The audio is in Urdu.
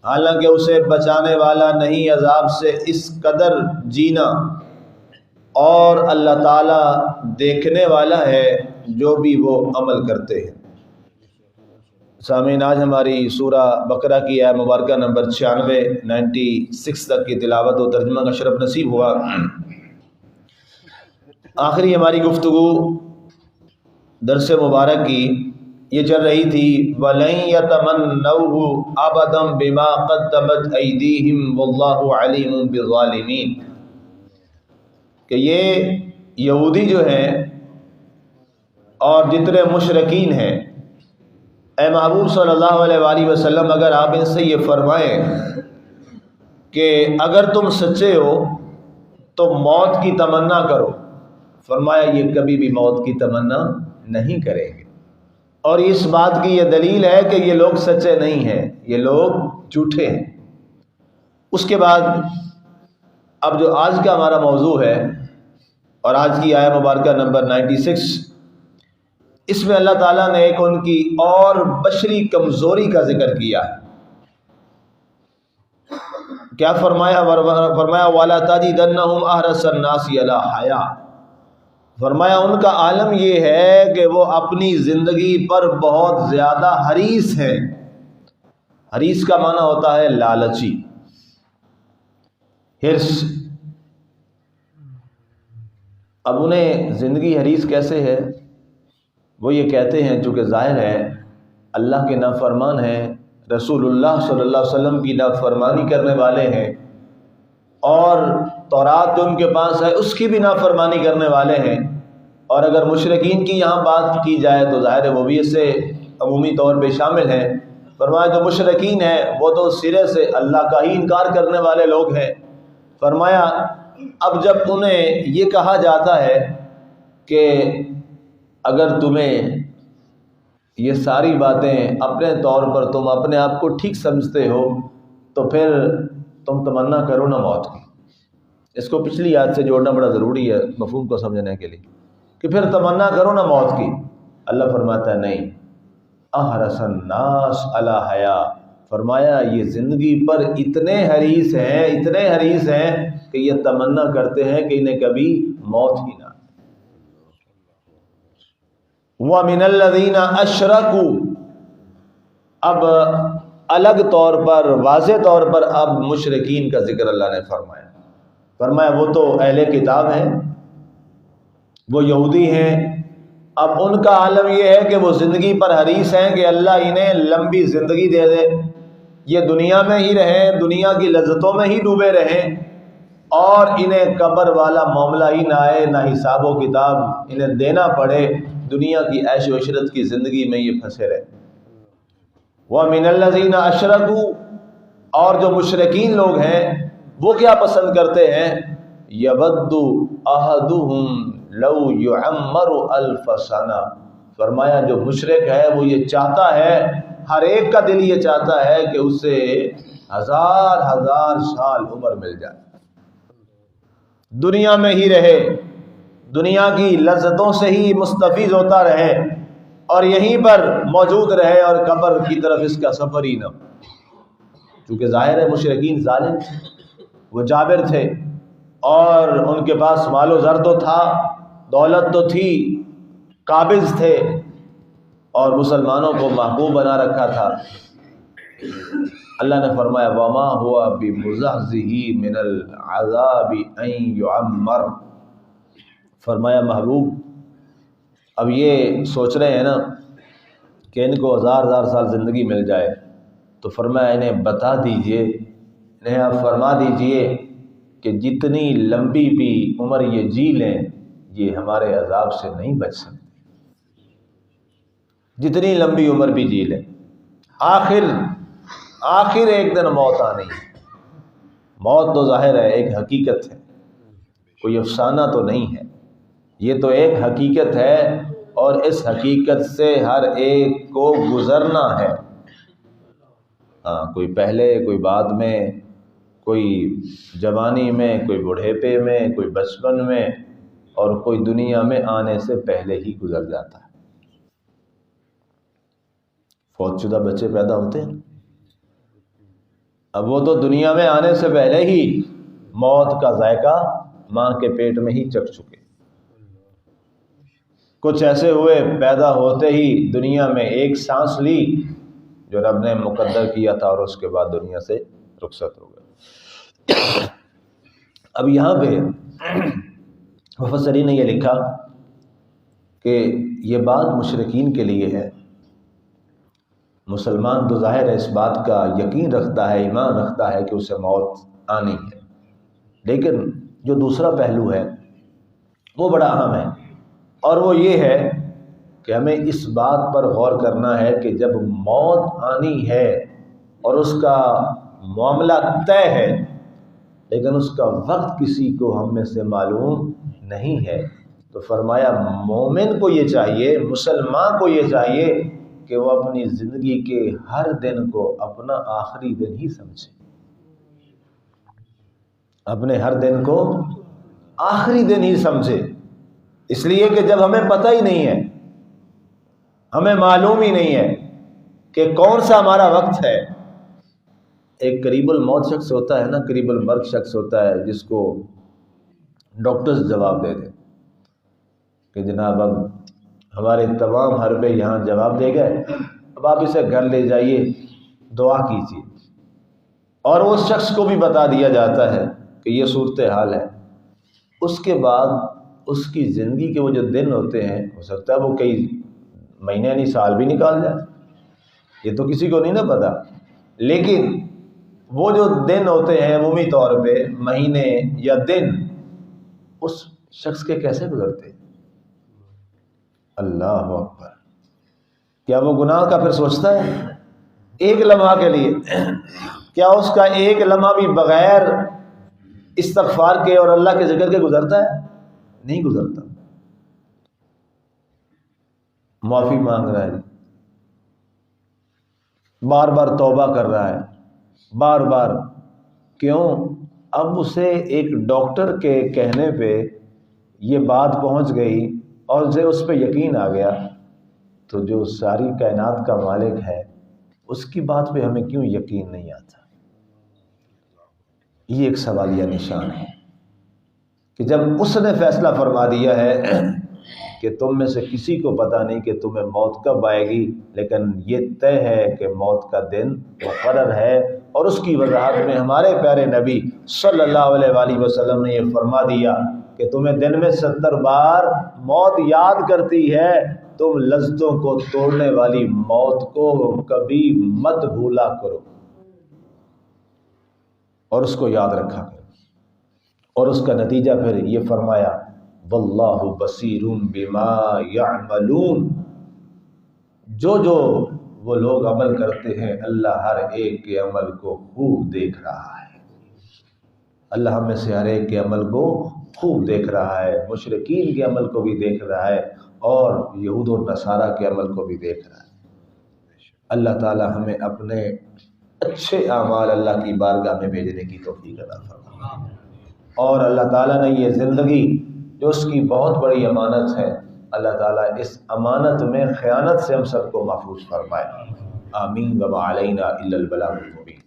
حالانکہ اسے بچانے والا نہیں عذاب سے اس قدر جینا، اور اللہ تعالیٰ دیکھنے والا ہے جو بھی وہ عمل کرتے ہیں۔ سامعین، آج ہماری سورہ بقرہ کی آیت مبارکہ نمبر 96 تک کی تلاوت و ترجمہ کا شرف نصیب ہوا۔ آخری ہماری گفتگو درس مبارک کی یہ چل رہی تھی وَلَن يَتَمَنَّوْهُ أَبَدًا بِمَا قَدَّمَتْ أَيْدِيهِمْ وَاللَّهُ عَلِيمٌ بِالظَّالِمِينَ، کہ یہ یہودی جو ہیں اور جتنے مشرکین ہیں، اے محبوب صلی اللہ علیہ وآلہ وسلم اگر آپ ان سے یہ فرمائیں کہ اگر تم سچے ہو تو موت کی تمنا کرو، فرمایا یہ کبھی بھی موت کی تمنا نہیں کریں گے، اور اس بات کی یہ دلیل ہے کہ یہ لوگ سچے نہیں ہیں، یہ لوگ جھوٹے ہیں۔ اس کے بعد اب جو آج کا ہمارا موضوع ہے اور آج کی آیت مبارکہ نمبر 96، اس میں اللہ تعالیٰ نے ایک ان کی اور بشری کمزوری کا ذکر کیا ہے۔ کیا فرمایا؟ وَلَا تَجِدَنَّهُمْ أَحْرَصَ النَّاسِ عَلَىٰ حَيَاةٍ، فرمایا ان کا عالم یہ ہے کہ وہ اپنی زندگی پر بہت زیادہ حریص ہیں۔ حریص کا معنی ہوتا ہے لالچی، حرص۔ اب انہیں زندگی حریص کیسے ہے؟ وہ یہ کہتے ہیں چونکہ ظاہر ہے اللہ کے نافرمان ہیں، رسول اللہ صلی اللہ علیہ وسلم کی نافرمانی کرنے والے ہیں، اور تورات جو ان کے پاس ہے اس کی بھی نافرمانی کرنے والے ہیں، اور اگر مشرکین کی یہاں بات کی جائے تو ظاہر ہے وہ بھی اس سے عمومی طور پہ شامل ہیں۔ فرمایا جو مشرکین ہیں وہ تو سرے سے اللہ کا ہی انکار کرنے والے لوگ ہیں۔ فرمایا اب جب انہیں یہ کہا جاتا ہے کہ اگر تمہیں یہ ساری باتیں اپنے طور پر تم اپنے آپ کو ٹھیک سمجھتے ہو تو پھر تم تمنا کرو نا موت کی۔ اس کو پچھلی آیت سے جوڑنا بڑا ضروری ہے مفہوم کو سمجھنے کے لیے، کہ پھر تمنا کرو نا موت کی۔ اللہ فرماتا ہے نہیں، احرص الناس علی حیاۃ، فرمایا یہ زندگی پر اتنے حریص ہیں کہ یہ تمنا کرتے ہیں کہ انہیں کبھی موت ہی نہ۔ وَمِنَ الَّذِينَ أَشْرَكُوا، اب الگ طور پر واضح طور پر اب مشرکین کا ذکر اللہ نے فرمایا وہ تو اہل کتاب ہیں، وہ یہودی ہیں۔ اب ان کا عالم یہ ہے کہ وہ زندگی پر حریص ہیں کہ اللہ انہیں لمبی زندگی دے دے، یہ دنیا میں ہی رہیں، دنیا کی لذتوں میں ہی ڈوبے رہیں، اور انہیں قبر والا معاملہ ہی نہ آئے، نہ حساب و کتاب انہیں دینا پڑے، دنیا کی عیش و عشرت کی زندگی میں یہ پھنسے رہے۔ وَمِنَ الَّذِينَ أَشْرَكُوا، اور جو مشرکین لوگ ہیں وہ کیا پسند کرتے ہیں؟ يَوَدُّ أَحَدُهُمْ لَوْ يُعَمَّرُ أَلْفَ سَنَةٍ، فرمایا جو مشرک ہے وہ یہ چاہتا ہے، ہر ایک کا دل یہ چاہتا ہے کہ اسے ہزار سال عمر مل جائے، دنیا میں ہی رہے، دنیا کی لذتوں سے ہی مستفیض ہوتا رہے، اور یہیں پر موجود رہے، اور قبر کی طرف اس کا سفر ہی نہ ہو۔ چونکہ ظاہر ہے مشرکین ظالم تھے، وہ جابر تھے، اور ان کے پاس مال و زر تو تھا، دولت تو تھی، قابض تھے، اور مسلمانوں کو محبوب بنا رکھا تھا۔ اللہ نے فرمایا وَمَا هُوَ بِمُزَحْزِحِهِ مِنَ الْعَذَابِ أَن يُعَمَّرَ، فرمایا محبوب اب یہ سوچ رہے ہیں نا کہ ان کو ہزار سال زندگی مل جائے، تو فرمایا انہیں بتا دیجئے، انہیں آپ فرما دیجئے کہ جتنی لمبی بھی عمر یہ جی لیں یہ ہمارے عذاب سے نہیں بچ سکتے، جتنی لمبی عمر بھی جی لیں، آخر ایک دن موت آنی ہے۔ موت تو ظاہر ہے ایک حقیقت ہے، کوئی افسانہ تو نہیں ہے، یہ تو ایک حقیقت ہے، اور اس حقیقت سے ہر ایک کو گزرنا ہے۔ کوئی پہلے، کوئی بعد میں، کوئی جوانی میں، کوئی بڑھیپے میں، کوئی بچپن میں، اور کوئی دنیا میں آنے سے پہلے ہی گزر جاتا ہے۔ فوت شدہ بچے پیدا ہوتے ہیں، اب وہ تو دنیا میں آنے سے پہلے ہی موت کا ذائقہ ماں کے پیٹ میں ہی چکھ چکے. کچھ ایسے ہوئے پیدا ہوتے ہی دنیا میں ایک سانس لی جو رب نے مقدر کیا تھا، اور اس کے بعد دنیا سے رخصت ہو گئے. اب یہاں پہ مفسرین نے یہ لکھا کہ یہ بات مشرکین کے لیے ہے. مسلمان تو ظاہر ہے اس بات کا یقین رکھتا ہے، ایمان رکھتا ہے کہ اسے موت آنی ہے، لیکن جو دوسرا پہلو ہے وہ بڑا اہم ہے، اور وہ یہ ہے کہ ہمیں اس بات پر غور کرنا ہے کہ جب موت آنی ہے اور اس کا معاملہ طے ہے، لیکن اس کا وقت کسی کو ہم میں سے معلوم نہیں ہے، تو فرمایا مومن کو یہ چاہیے، مسلمان کو یہ چاہیے کہ وہ اپنی زندگی کے ہر دن کو اپنا آخری دن ہی سمجھے، اپنے ہر دن کو آخری دن ہی سمجھے. اس لیے کہ جب ہمیں پتہ ہی نہیں ہے، ہمیں معلوم ہی نہیں ہے کہ کون سا ہمارا وقت ہے. ایک قریب الموت شخص ہوتا ہے نا، قریب المرگ شخص ہوتا ہے جس کو ڈاکٹرز جواب دے دیں کہ جناب اب ہمارے تمام حربے یہاں جواب دے گئے، اب آپ اسے گھر لے جائیے، دعا کیجیے. اور اس شخص کو بھی بتا دیا جاتا ہے کہ یہ صورتحال ہے. اس کے بعد اس کی زندگی کے وہ جو دن ہوتے ہیں، ہو سکتا ہے وہ کئی مہینے یعنی سال بھی نکال جائے، یہ تو کسی کو نہیں نا پتا، لیکن وہ جو دن ہوتے ہیں عمومی طور پہ مہینے یا دن اس شخص کے کیسے گزرتے ہیں. اللہ اکبر. کیا وہ گناہ کا پھر سوچتا ہے ایک لمحہ کے لیے؟ کیا اس کا ایک لمحہ بھی بغیر استغفار کے اور اللہ کے ذکر کے گزرتا ہے؟ نہیں گزرتا. معافی مانگ رہا ہے، بار بار توبہ کر رہا ہے، بار بار. کیوں؟ اب اسے ایک ڈاکٹر کے کہنے پہ یہ بات پہنچ گئی اور اسے اس پہ یقین آ گیا، تو جو ساری کائنات کا مالک ہے اس کی بات پہ ہمیں کیوں یقین نہیں آتا؟ یہ ایک سوالیہ نشان ہے کہ جب اس نے فیصلہ فرما دیا ہے کہ تم میں سے کسی کو پتہ نہیں کہ تمہیں موت کب آئے گی، لیکن یہ طے ہے کہ موت کا دن مقرر ہے. اور اس کی وضاحت میں ہمارے پیارے نبی صلی اللہ علیہ وآلہ وسلم نے یہ فرما دیا کہ تمہیں دن میں 70 بار موت یاد کرتی ہے، تم لذتوں کو توڑنے والی موت کو کبھی مت بھولا کرو اور اس کو یاد رکھا کرو. اور اس کا نتیجہ پھر یہ فرمایا واللہ بصیر بما یعملون. جو وہ لوگ عمل کرتے ہیں اللہ ہر ایک کے عمل کو خوب دیکھ رہا ہے. اللہ ہم میں سے ہر ایک کے عمل کو خوب دیکھ رہا ہے، مشرکین کے عمل کو بھی دیکھ رہا ہے اور یہود و نصارہ کے عمل کو بھی دیکھ رہا ہے. اللہ تعالی ہمیں اپنے اچھے اعمال اللہ کی بارگاہ میں بھیجنے کی توفیق عطا فرمائے، اور اللہ تعالیٰ نے یہ زندگی جو اس کی بہت بڑی امانت ہے، اللہ تعالیٰ اس امانت میں خیانت سے ہم سب کو محفوظ فرمائے. آمین. وما علینا الا البلاغ المبین.